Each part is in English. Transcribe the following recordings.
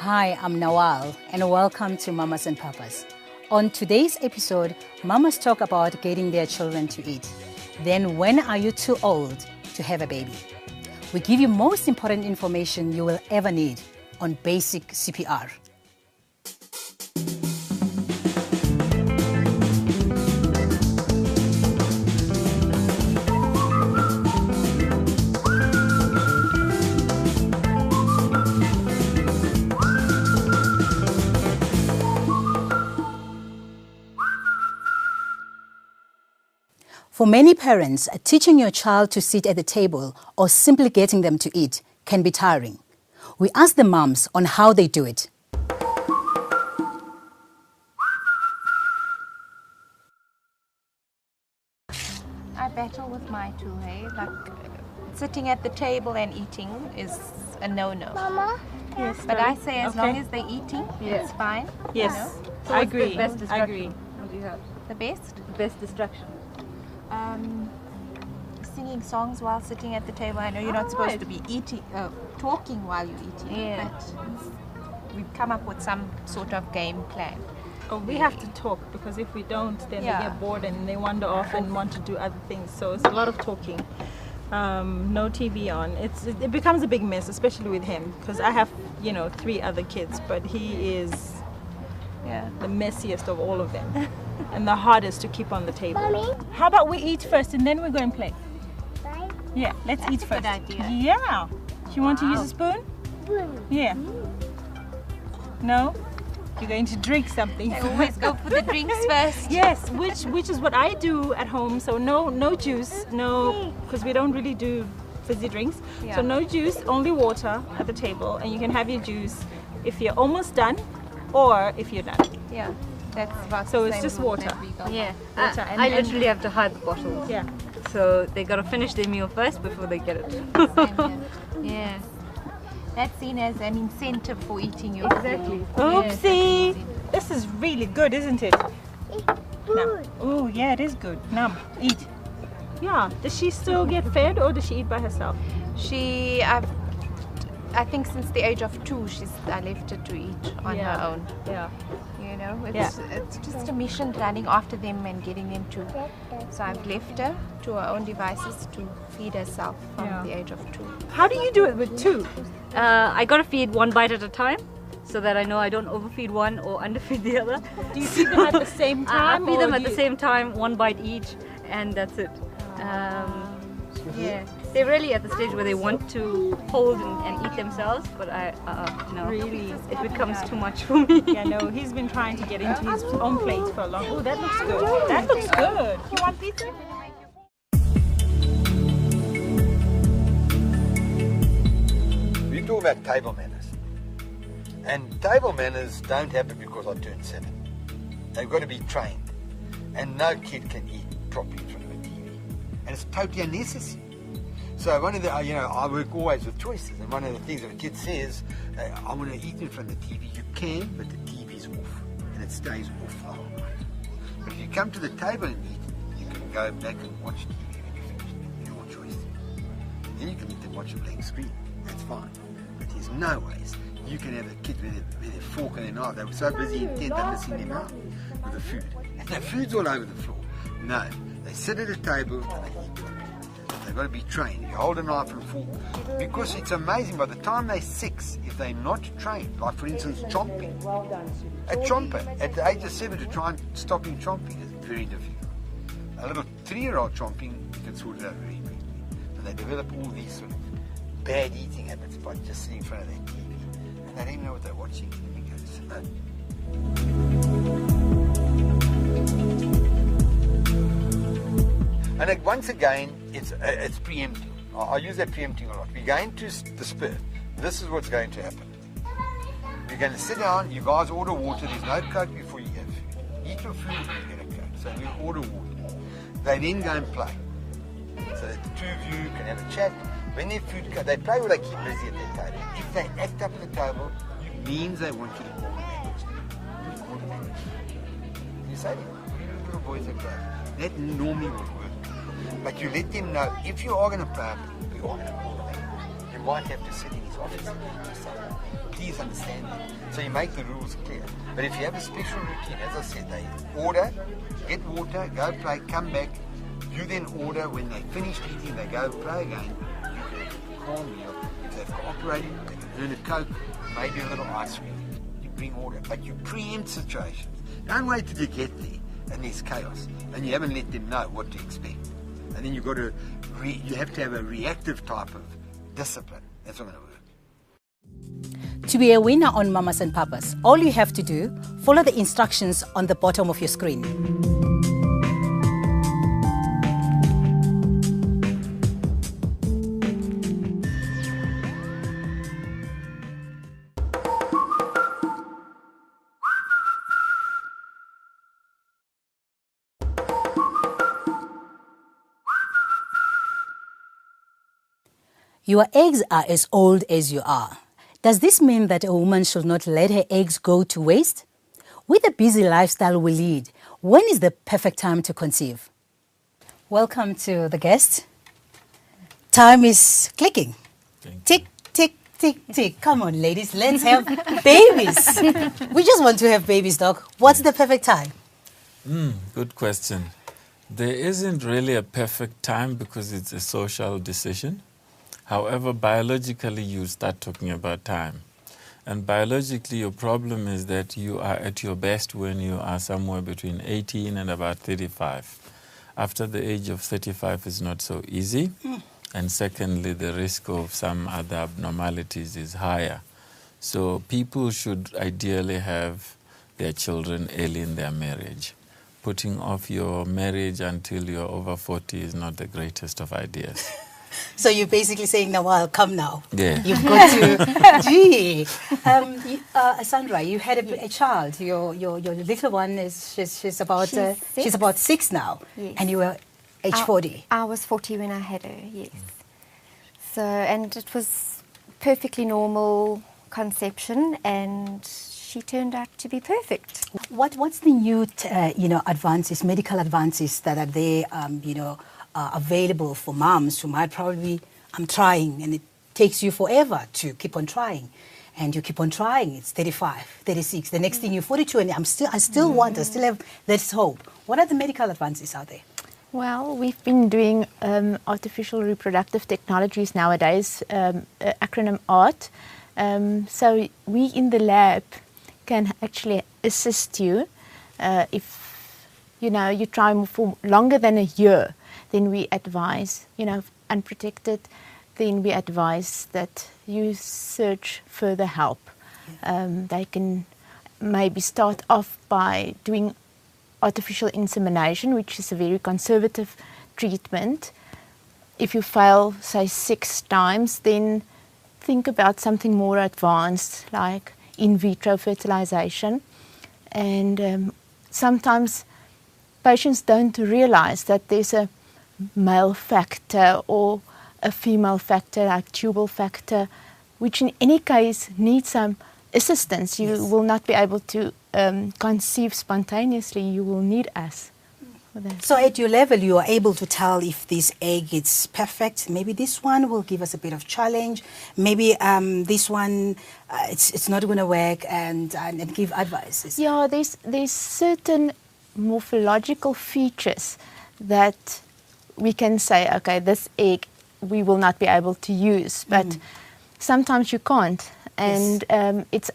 Hi, I'm Nawal, and welcome to Mamas and Papas. On today's episode, mamas talk about getting their children to eat. Then, when are you too old to have a baby? We give you most important information you will ever need on basic CPR. For many parents, teaching your child to sit at the table or simply getting them to eat can be tiring. We ask the moms on how they do it. I battle with my two, hey? Like, sitting at the table and eating is a no-no. Mama? Yes, but I say as long as they're eating, it's fine. Yes, You know? so I agree. Best I distraction? agree. What do you have? The best? Best distraction. Singing songs while sitting at the table. I know you're not supposed to be talking while you're eating, but we've come up with some sort of game plan. Oh, we have to talk because if we don't, then they get bored and they wander off and want to do other things. So it's a lot of talking. No TV on. It becomes a big mess, especially with him, because I have 3 other kids, but he is the messiest of all of them and the hardest to keep on the table. Mommy? How about we eat first and then we go and play? Right? Yeah, let's eat first. Good idea. Yeah. Do you want to use a spoon? Yeah. No? You're going to drink something. I always go for the drinks first. Yes, which is what I do at home. So no juice, because we don't really do fizzy drinks. Yeah. So no juice, only water at the table, and you can have your juice if you're almost done or if you're done. Yeah, that's about So the it's same just rule water. that we go by. Yeah. Water I literally have to hide the bottles. Yeah. So they gotta finish their meal first before they get it. Same here. Yeah. That's seen as an incentive for eating your Exactly. food. Oopsie! This is really good, isn't it? Nom. Oh yeah, it is good. Nom. Eat. Yeah. Does she still get fed or does she eat by herself? I think since the age of 2, I left her to eat on her own. Yeah. You know, it's just a mission running after them and getting them to. So I've left her to her own devices to feed herself from the age of 2. How do you do it with 2? I gotta feed one bite at a time so that I know I don't overfeed one or underfeed the other. Do you feed them at the same I time? feed or them do at the you- same time, one bite each, and that's it. Yeah, they're really at the stage where they want to hold and eat themselves, but no, Really? it becomes too much for me. Yeah, no, he's been trying to get into his own plate for a long. Oh, that looks good. That looks good. You want pizza? We talk about table manners. And table manners don't happen because I turned 7. They've got to be trained. And no kid can eat properly in front of a TV. And it's totally unnecessary. So one of the, I work always with choices. And one of the things that a kid says, I want to eat in front of the TV. You can, but the TV's off. And it stays off the whole night. But if you come to the table and eat, you can go back and watch TV when you're finished. Your choice. Then you can eat and watch a blank screen. That's fine. But there's no ways you can have a kid with their fork and their knife. They were so busy intent on missing their mouth with the food. And the food's all over the floor. No. They sit at a table and they eat. They've got to be trained. You hold a knife and fork. Because it's amazing, by the time they're 6, if they're not trained, like for instance chomping, a chomper at the age of 7 to try and stop him chomping is very difficult. A little 3-year-old chomping, you can sort it out very quickly. So they develop all these sort of bad eating habits by just sitting in front of their TV. And they don't even know what they're watching. Let me go slow. And once again, it's preempting. I use that preempting a lot. We're going to disperse. This is what's going to happen. You're going to sit down, you guys order water, there's no Coke before you have food. Eat your food and you get a Coke. So we order water. They then go and play. So that the 2 of you can have a chat. When their food comes, they play or they keep busy at their table. If they act up at the table, it means they want you to call them language. You say to them, little boys are great. That normally would work. But you let them know, if you are going to play, you are going to call them. You you might have to sit in his office. Please understand that. So you make the rules clear. But if you have a special routine, as I said, they order, get water, go play, come back. You then order. When they finished eating, they go play again. You get a corn meal. If they've cooperated, they can earn a Coke, maybe a little ice cream. You bring order. But you preempt situations. Don't wait till you get there and there's chaos. And you haven't let them know what to expect. And then you've got to, you have to have a reactive type of discipline. That's not going to work. To be a winner on Mamas and Papas, all you have to do, follow the instructions on the bottom of your screen. Your eggs are as old as you are. Does this mean that a woman should not let her eggs go to waste? With the busy lifestyle we lead, when is the perfect time to conceive? Welcome to the guest. Time is clicking. Tick, tick, tick, tick. Come on, ladies, let's have babies. We just want to have babies, Doc. What's the perfect time? Good question. There isn't really a perfect time because it's a social decision. However, biologically, you start talking about time. And biologically, your problem is that you are at your best when you are somewhere between 18 and about 35. After the age of 35 is not so easy. And secondly, the risk of some other abnormalities is higher. So people should ideally have their children early in their marriage. Putting off your marriage until you're over 40 is not the greatest of ideas. So you're basically saying, now, well, come now. Yeah. You've got to. Gee. Sandra, you had a child. Your little one is she's about she's about 6 now. Yes. And you were age 40. I was 40 when I had her. Yes. So and it was perfectly normal conception, and she turned out to be perfect. What's the new advances, medical advances that are there? Available for moms who might probably, I'm trying, and it takes you forever to keep on trying. And you keep on trying, it's 35, 36, the next thing you're 42, and I still have this hope. What are the medical advances out there? Well, we've been doing artificial reproductive technologies nowadays, acronym ART. So we in the lab can actually assist you if, you try for longer than a year. Then we advise, unprotected, then we advise that you search further help. They can maybe start off by doing artificial insemination, which is a very conservative treatment. If you fail, say 6 times, then think about something more advanced, like in vitro fertilization. And sometimes patients don't realize that there's a male factor or a female factor like tubal factor, which in any case needs some assistance. You will not be able to conceive spontaneously. You will need us for that. So at your level, you are able to tell if this egg is perfect. Maybe this one will give us a bit of challenge. Maybe this one, it's not going to work, and give advice. Yeah, there's certain morphological features that we can say, okay, this egg we will not be able to use, but sometimes you can't. And it's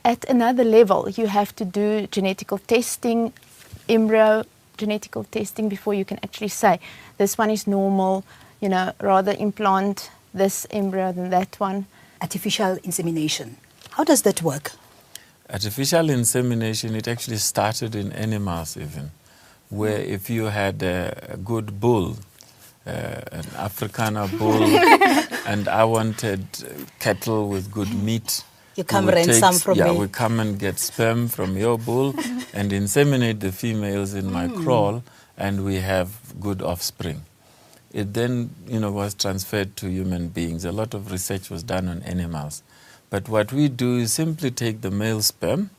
at another level. You have to do genetical testing, embryo genetical testing, before you can actually say, this one is normal, rather implant this embryo than that one. Artificial insemination. How does that work? Artificial insemination, it actually started in animals even, where if you had a good bull, an Afrikaner bull, and I wanted cattle with good meat, you come rent some from me. Yeah, we come and get sperm from your bull and inseminate the females in my kraal, and we have good offspring. It then, was transferred to human beings. A lot of research was done on animals. But what we do is simply take the male sperm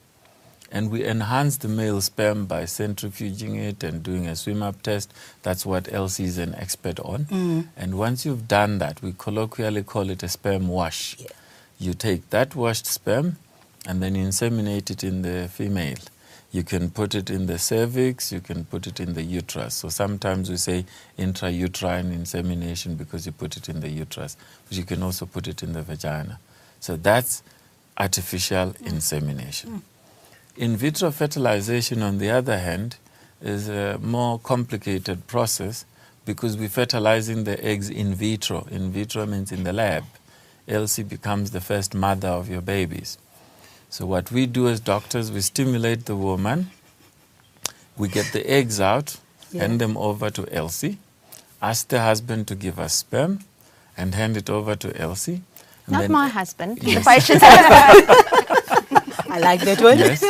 And we enhance the male sperm by centrifuging it and doing a swim-up test. That's what Elsie is an expert on. And once you've done that, we colloquially call it a sperm wash. Yeah. You take that washed sperm and then inseminate it in the female. You can put it in the cervix, you can put it in the uterus. So sometimes we say intrauterine insemination because you put it in the uterus, but you can also put it in the vagina. So that's artificial insemination. In vitro fertilization, on the other hand, is a more complicated process because we're fertilizing the eggs in vitro. In vitro means in the lab. Elsie becomes the first mother of your babies. So what we do as doctors, we stimulate the woman, we get the eggs out, hand them over to Elsie, ask the husband to give us sperm, and hand it over to Elsie. And Not then, my husband. Yes. The patient's husband. I like that one. Yes.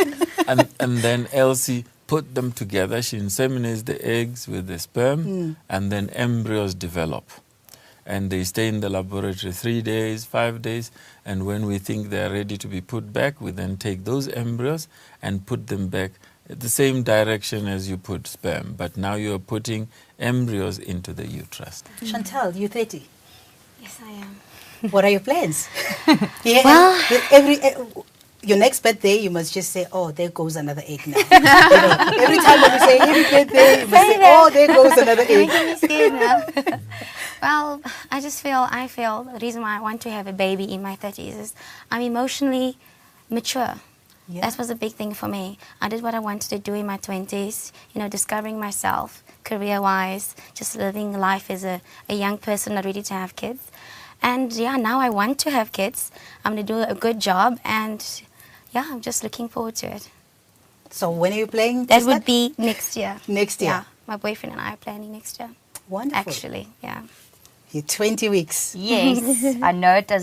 And then Elsie put them together. She inseminates the eggs with the sperm, and then embryos develop. And they stay in the laboratory 3 days, 5 days, and when we think they are ready to be put back, we then take those embryos and put them back at the same direction as you put sperm. But now you are putting embryos into the uterus. Chantal, you're 30. Yes, I am. What are your plans? Yeah, Well- your next birthday, you must just say, "Oh, there goes another egg now." You know, every time when you say happy birthday, you must say, "Oh, there goes another egg." Making me scared now. Well, I feel the reason why I want to have a baby in my 30s is I'm emotionally mature. Yeah. That was a big thing for me. I did what I wanted to do in my 20s, you know, discovering myself career-wise, just living life as a young person, not ready to have kids. And yeah, now I want to have kids. I'm going to do a good job, and yeah, I'm just looking forward to it. So when are you playing? That would be next year. Next year. Yeah, my boyfriend and I are planning next year. Wonderful. Actually, yeah. You're 20 weeks. Yes, I know it doesn't.